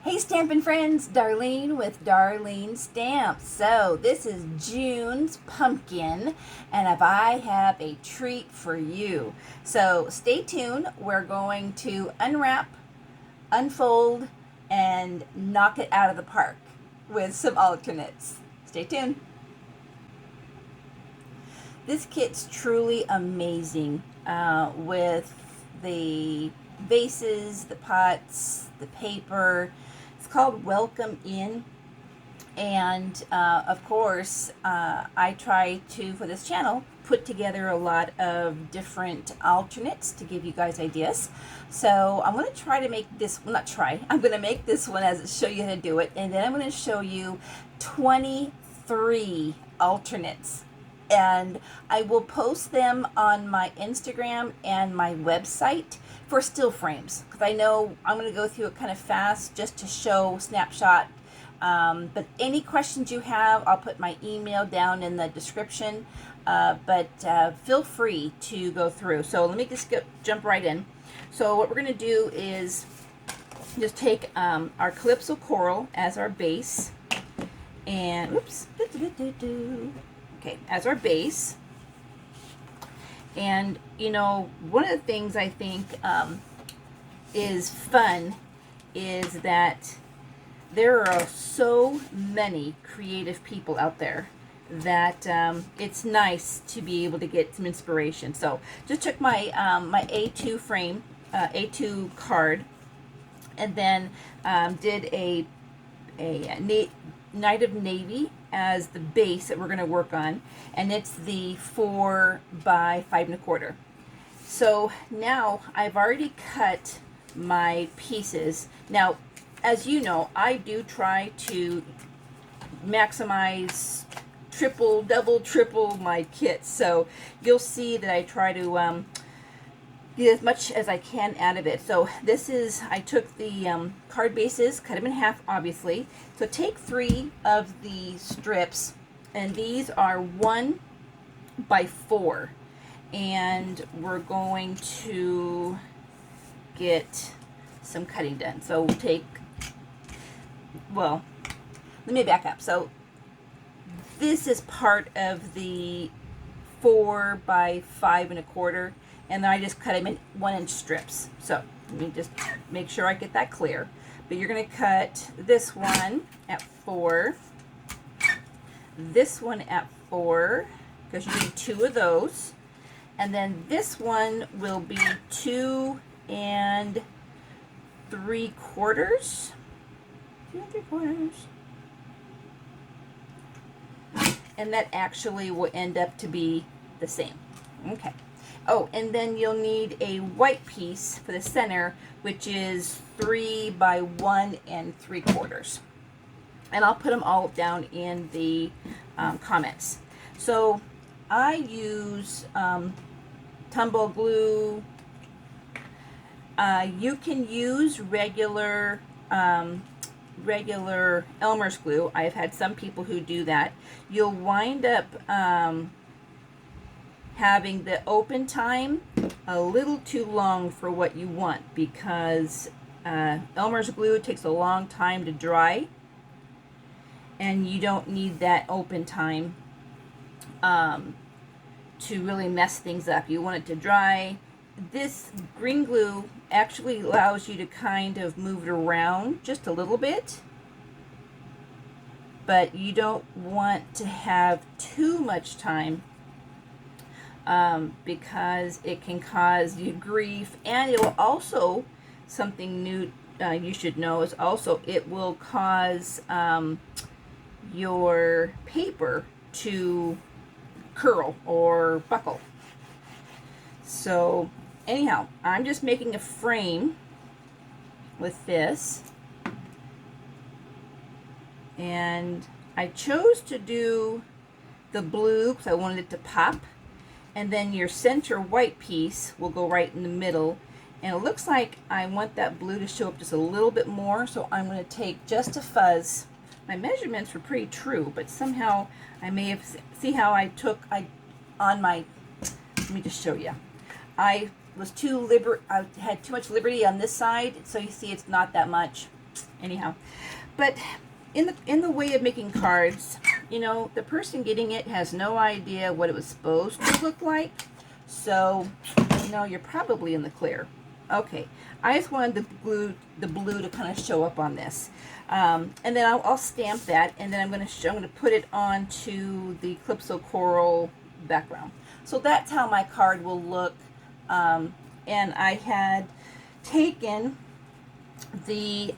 Hey Stampin' Friends, Darlene with Darlene Stamps. So this is June's pumpkin and I have a treat for you. So stay tuned. We're going to unwrap, unfold, and knock it out of the park with some alternates. Stay tuned. This kit's truly amazing with the vases, the pots, the paper. It's called Welcome In. And of course, I try to, for this channel, put together a lot of different alternates to give you guys ideas. So I'm going to try to make this, well, not try, I'm going to make this one as show you how to do it. And then I'm going to show you 23 alternates. And I will post them on my Instagram and my website for still frames, because I know I'm going to go through it kind of fast just to show snapshot. But any questions you have, I'll put my email down in the description. But feel free to go through. So let me just jump right in. So what we're going to do is just take our Calypso Coral as our base. And, oops, okay, as our base. And, you know, one of the things I think is fun is that there are so many creative people out there that it's nice to be able to get some inspiration. So just took my my A2 frame, A2 card, and then did a Night of Navy as the base that we're going to work on, and it's the 4 by 5 1/4. So now I've already cut my pieces. Now, as you know, I do try to maximize triple, double, triple my kits. So you'll see that I try to get as much as I can out of it. So this is, I took the card bases, cut them in half, obviously. So take 3 of the strips, and these are 1 by 4. And we're going to get some cutting done. So we'll take, well, let me back up. So this is part of the 4 by 5 1/4, and then I just cut them in 1-inch strips. So let me just make sure I get that clear. But you're going to cut this one at 4, this one at 4, because you need 2 of those, and then this one will be 2 3/4. 2 3/4. And that actually will end up to be the same. Okay. Oh, and then you'll need a white piece for the center, which is 3 by 1 3/4. And I'll put them all down in the comments. So I use tumble glue. You can use regular Elmer's glue. I've had some people who do that. You'll wind up having the open time a little too long for what you want, because Elmer's glue takes a long time to dry, and you don't need that open time to really mess things up. You want it to dry. This green glue actually allows you to kind of move it around just a little bit, but you don't want to have too much time because it can cause you grief. And it will also, something new you should know is also it will cause your paper to curl or buckle. So anyhow, I'm just making a frame with this, and I chose to do the blue because I wanted it to pop, and then your center white piece will go right in the middle, and it looks like I want that blue to show up just a little bit more, so I'm going to take just a fuzz. My measurements were pretty true, but somehow I may have, see how I took, on my, let me just show you. I had too much liberty on this side, so you see it's not that much. anyhow. But in the way of making cards, you know, the person getting it has no idea what it was supposed to look like. So, you know, you're probably in the clear. Okay, I just wanted the blue to kind of show up on this, and then I'll stamp that, and then I'm going to put it onto the Calypso Coral background. So that's how my card will look. And I had taken the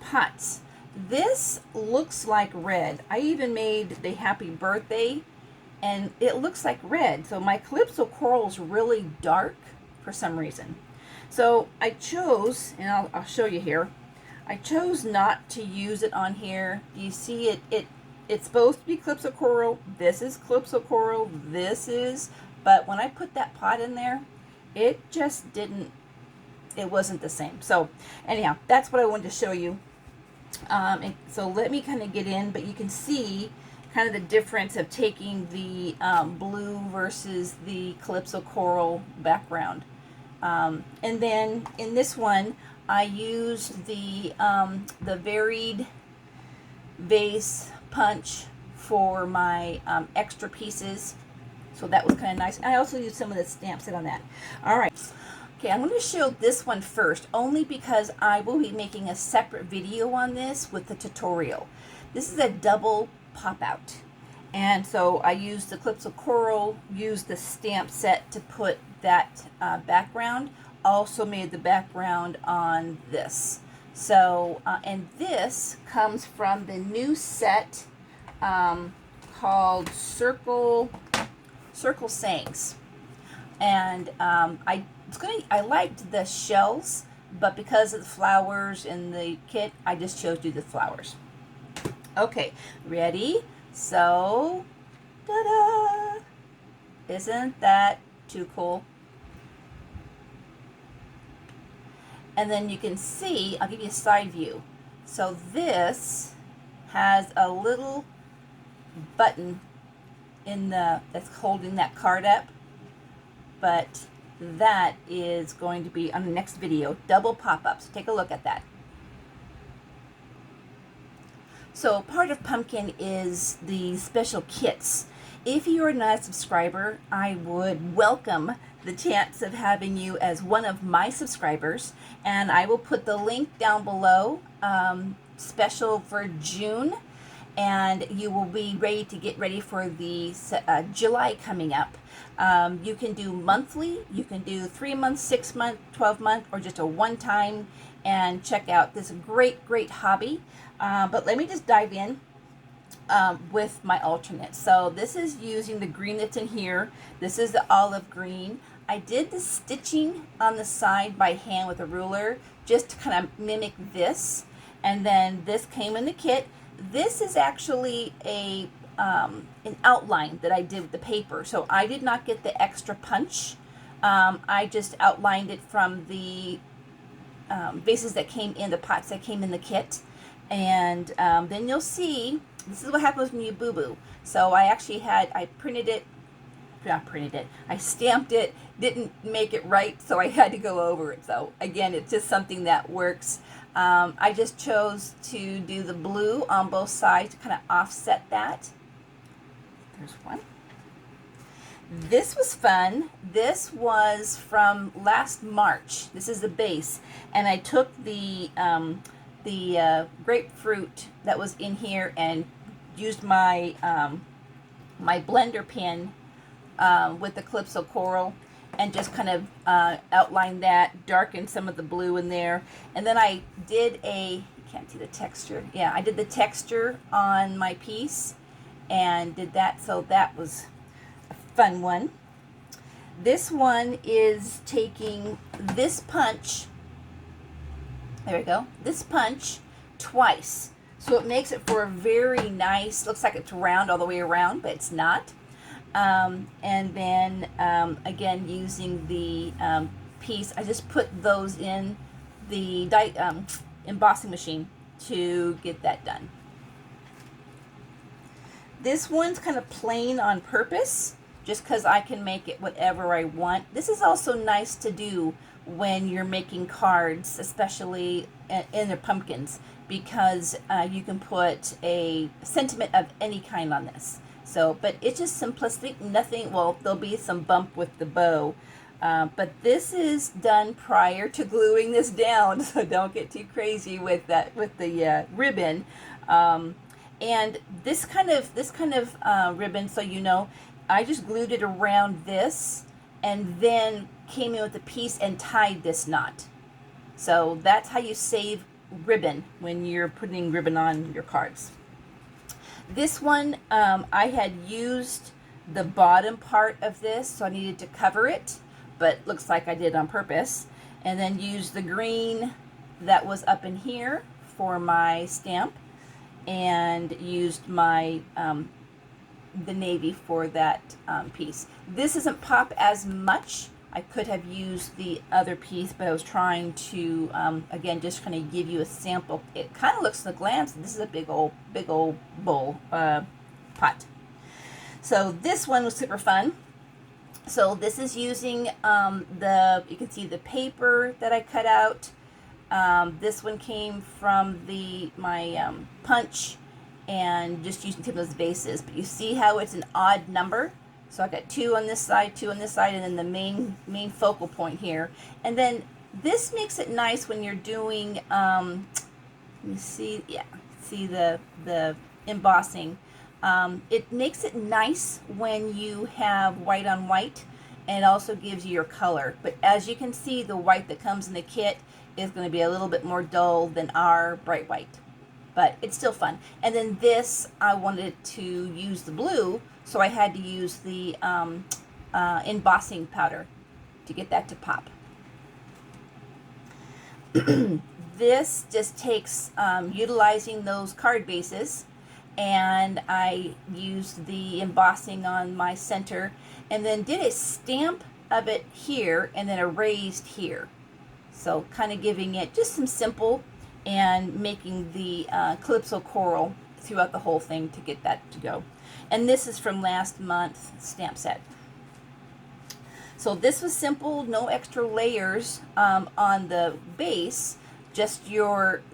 pots. This looks like red. I even made the happy birthday, and it looks like red. So my Calypso Coral is really dark for some reason. So I chose, and I'll show you here, I chose not to use it on here. Do you see it? It's supposed to be Calypso Coral. This is Calypso Coral. This is, but when I put that pot in there, it just didn't, it wasn't the same. So anyhow, that's what I wanted to show you. And so let me kind of get in, but you can see kind of the difference of taking the blue versus the Calypso Coral background. And then in this one, I used the varied vase punch for my extra pieces. So that was kind of nice. I also used some of the stamp set on that. All right. Okay, I'm going to show this one first, only because I will be making a separate video on this with the tutorial. This is a double pop out. And so I used the Calypso Coral, used the stamp set to put that background, also made the background on this. So, and this comes from the new set called Circle Sayings. And I liked the shells, but because of the flowers in the kit, I just chose to do the flowers. Okay, ready? So, ta-da! Isn't that too cool? And then you can see, I'll give you a side view. So this has a little button in that's holding that card up, but that is going to be on the next video, double pop-ups. Take a look at that. So part of Pumpkin is the special kits. If you are not a subscriber, I would welcome the chance of having you as one of my subscribers, and I will put the link down below, special for June, and you will be ready to get ready for the July coming up. You can do monthly, you can do 3 months, 6 month, 12 month, or just a one time, and check out this great hobby. But let me just dive in with my alternate. So this is using the green that's in here. This is the olive green. I did the stitching on the side by hand with a ruler just to kind of mimic this, and then this came in the kit. This is actually an outline that I did with the paper, so I did not get the extra punch. I just outlined it from the vases that came in, the pots that came in the kit. And then you'll see, this is what happens when you boo-boo. So I actually I I stamped it, didn't make it right, so I had to go over it. So again, it's just something that works. I just chose to do the blue on both sides to kind of offset that. There's one. This was fun. This was from last March. This is the base, and I took the grapefruit that was in here and used my my blender pen with the Calypso Coral and just kind of outlined that, darkened some of the blue in there, and then I did you can't see the texture. Yeah, I did the texture on my piece and did that, so that was a fun one. This one is taking this punch, there we go, this punch twice. So it makes it for a very nice, looks like it's round all the way around, but it's not. And then, again, using the piece, I just put those in the embossing machine to get that done. This one's kind of plain on purpose, just because I can make it whatever I want. This is also nice to do when you're making cards, especially in the pumpkins. because you can put a sentiment of any kind on this. So, but it's just simplistic, nothing, well, there'll be some bump with the bow, but this is done prior to gluing this down, so don't get too crazy with that, with the ribbon. And this kind of ribbon, so you know, I just glued it around this and then came in with a piece and tied this knot. So that's how you save ribbon when you're putting ribbon on your cards. This one, I had used the bottom part of this, so I needed to cover it, but looks like I did on purpose. And then used the green that was up in here for my stamp, and used my the navy for that piece. This doesn't pop as much. I could have used the other piece, but I was trying to again just kind of give you a sample. It kind of looks at a glance. This is a big old bowl pot. So this one was super fun. So this is using you can see the paper that I cut out. This one came from my punch, and just using some of those bases. But you see how it's an odd number? So I got 2 on this side, 2 on this side, and then the main focal point here. And then this makes it nice when you're doing, you see, yeah, see the embossing. It makes it nice when you have white on white, and it also gives you your color. But as you can see, the white that comes in the kit is going to be a little bit more dull than our bright white. But it's still fun. And then this, I wanted to use the blue, so I had to use the embossing powder to get that to pop. This just takes utilizing those card bases, and I used the embossing on my center, and then did a stamp of it here, and then a raised here. So kind of giving it just some simple, and making the Calypso coral throughout the whole thing to get that to go. And this is from last month's stamp set. So this was simple, no extra layers on the base, just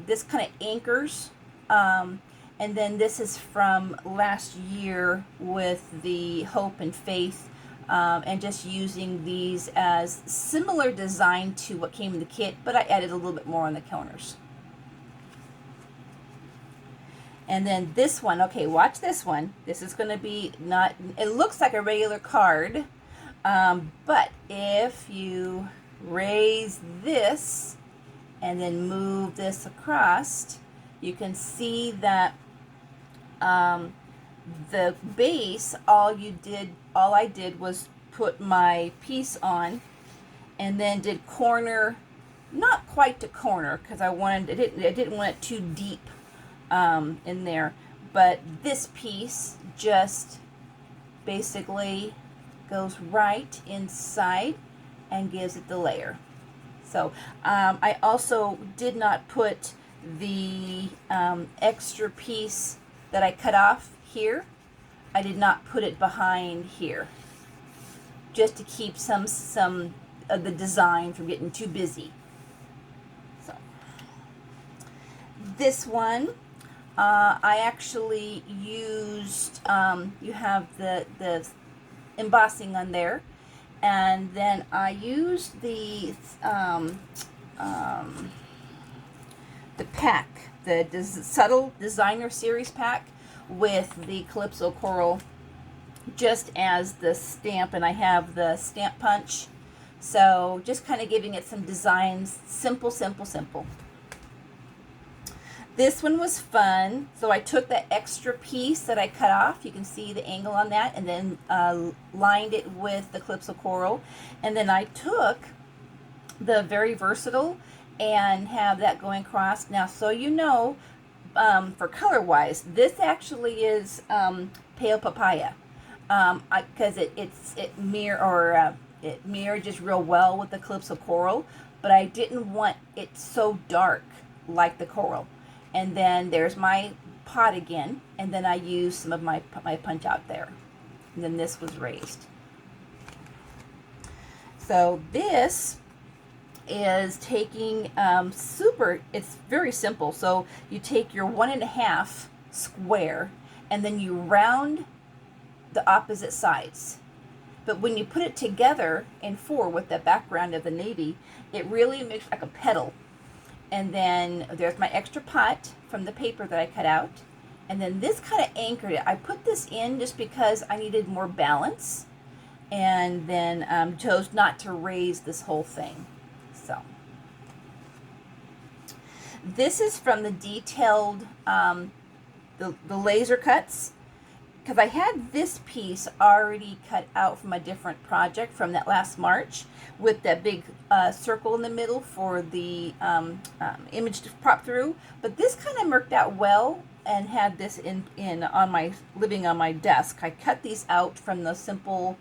this kind of anchors. And then this is from last year with the Hope and Faith, and just using these as similar design to what came in the kit, but I added a little bit more on the corners. And then this one, okay, watch this one. This is going to be not, it looks like a regular card, but if you raise this and then move this across, you can see that the base, all I did was put my piece on, and then did corner, not quite to corner, because I didn't want it too deep in there, but this piece just basically goes right inside and gives it the layer. So I also did not put the extra piece that I cut off here. I did not put it behind here, just to keep some of the design from getting too busy. So this one, I actually used, you have the embossing on there, and then I used the pack, the Subtle Designer Series pack with the Calypso Coral just as the stamp, and I have the stamp punch. So just kind of giving it some designs, simple, simple, simple. This one was fun. So I took that extra piece that I cut off, you can see the angle on that, and then lined it with the Calypso Coral. And then I took the Very Versatile and have that going across. Now, so you know, for color wise, this actually is Pale Papaya, because it mirrored just real well with the Calypso Coral, but I didn't want it so dark like the coral. And then there's my pot again, and then I used some of my punch out there, and then this was raised. So this is taking it's very simple. So you take your 1.5 square and then you round the opposite sides. But when you put it together in 4 with the background of the navy, it really makes like a petal. And then there's my extra pot from the paper that I cut out. And then this kind of anchored it. I put this in just because I needed more balance. And then chose not to raise this whole thing. So this is from the detailed, the laser cuts. Because I had this piece already cut out from a different project from that last March with that big circle in the middle for the image to pop through. But this kind of worked out well and had this on my living on my desk. I cut these out from the Simple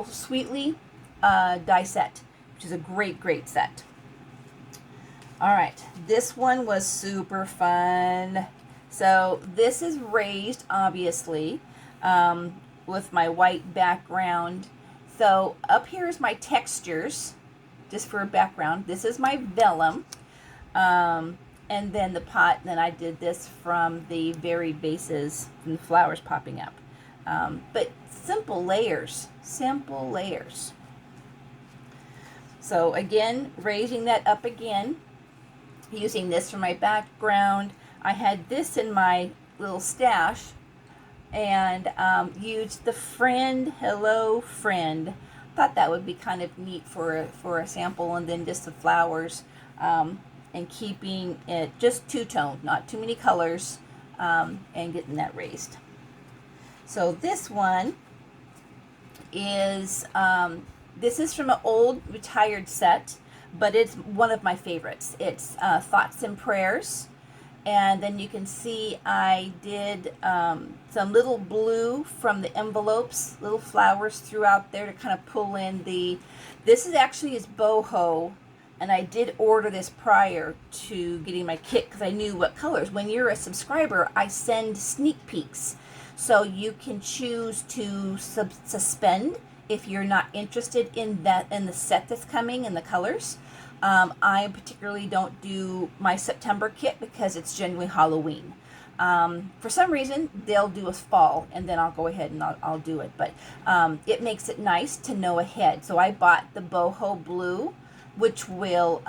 Sweetly die set, which is a great set. All right, this one was super fun. So this is raised, obviously, with my white background. So up here is my textures, just for a background. This is my vellum. And then the pot, then I did this from the very bases, from the flowers popping up. But simple layers. So again, raising that up again, using this for my background. I had this in my little stash and used the Hello Friend. Thought that would be kind of neat for a sample, and then just the flowers and keeping it just two-toned, not too many colors, and getting that raised. So this one is, this is from an old retired set, but it's one of my favorites. It's Thoughts and Prayers. And then you can see I did some little blue from the envelopes, little flowers throughout there to kind of pull in this is actually is boho, and I did order this prior to getting my kit because I knew what colors. When you're a subscriber, I send sneak peeks. So you can choose to suspend if you're not interested in the set that's coming and the colors. I particularly don't do my September kit because it's generally Halloween. For some reason, they'll do a fall, and then I'll go ahead and I'll do it. But it makes it nice to know ahead. So I bought the Boho Blue, which will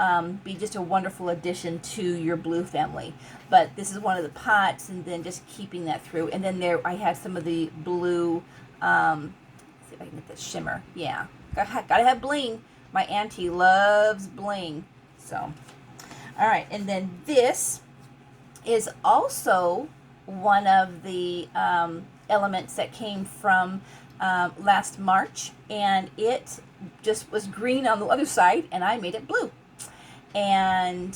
be just a wonderful addition to your blue family. But this is one of the pots, and then just keeping that through. And then there I have some of the blue, let's see if I can get this shimmer. Yeah, gotta have bling. My auntie loves bling. So, all right. And then this is also one of the elements that came from last March. And it just was green on the other side, and I made it blue. And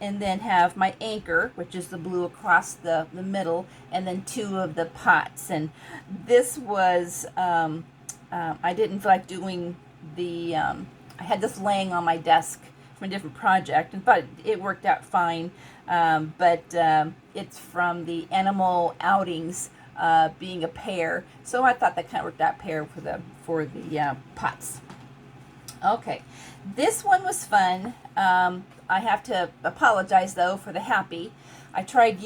then have my anchor, which is the blue across the middle, and then 2 of the pots. And this was, I didn't feel like doing I had this laying on my desk from a different project and thought it worked out fine, but it's from the animal outings, being a pear, so I thought that kind of worked out pear for the pots. Okay, this one was fun. I have to apologize though for the happy. I tried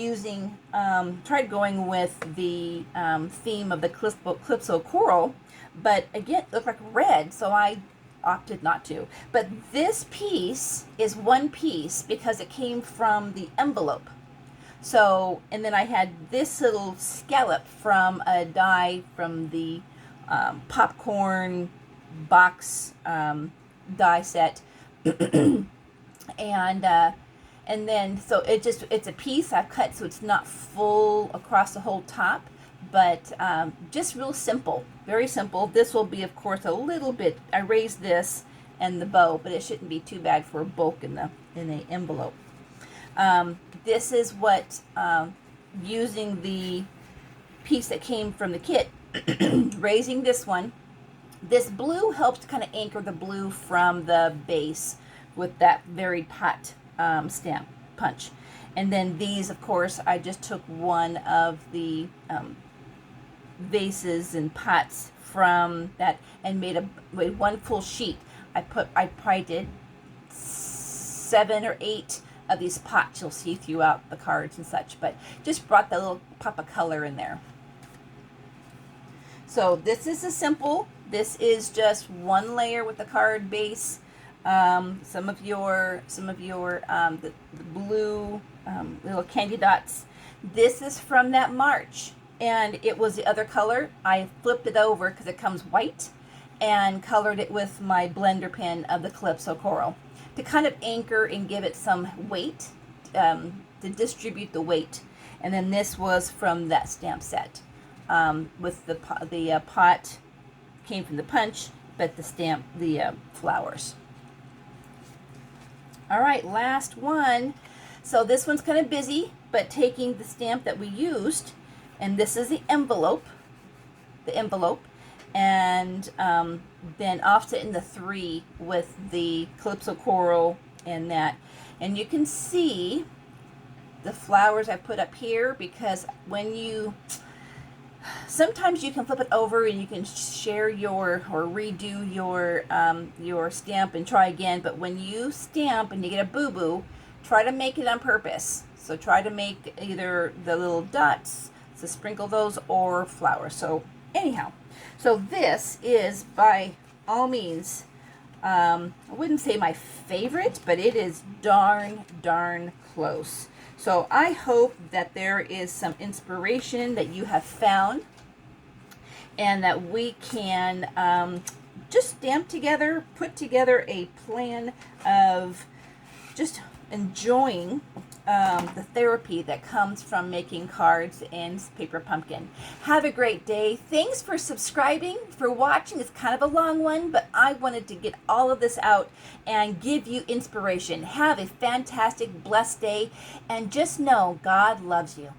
going with the theme of the Calypso Coral, but again, it looked like red, so I opted not to. But this piece is one piece because it came from the envelope. So, and then I had this little scallop from a die from the popcorn box die set. And then, so it's a piece I've cut so it's not full across the whole top, but just real simple, very simple. This will be, of course, a little bit, I raised this and the bow, but it shouldn't be too bad for bulk in the envelope. This is what, using the piece that came from the kit, raising this one. This blue helps to kind of anchor the blue from the base with that very pot stamp punch. And then these, of course, I just took one of the vases and pots from that and made one full sheet. I probably did 7 or 8 of these pots you'll see throughout the cards and such, but just brought the little pop of color in there. So this is a simple, this is just one layer with the card base. Some of your the blue little candy dots. This is from that March, and it was the other color. I flipped it over because it comes white, and colored it with my blender pen of the Calypso Coral to kind of anchor and give it some weight, to distribute the weight. And then this was from that stamp set, with the pot came from the punch, but the flowers. All right, last one. So this one's kind of busy, but taking the stamp that we used, and this is the envelope, and then offset in the 3 with the Calypso Coral and that. And you can see the flowers I put up here, because when you, sometimes you can flip it over and you can share or redo your stamp and try again. But when you stamp and you get a boo-boo, try to make it on purpose. So try to make either the little dots, so sprinkle those, or flowers. So anyhow, so this is by all means, I wouldn't say my favorite, but it is darn close. So I hope that there is some inspiration that you have found, and that we can just stamp together, put together a plan of just enjoying the therapy that comes from making cards and paper pumpkin. Have a great day. Thanks for subscribing, for watching. It's kind of a long one, but I wanted to get all of this out and give you inspiration. Have a fantastic, blessed day, and just know God loves you.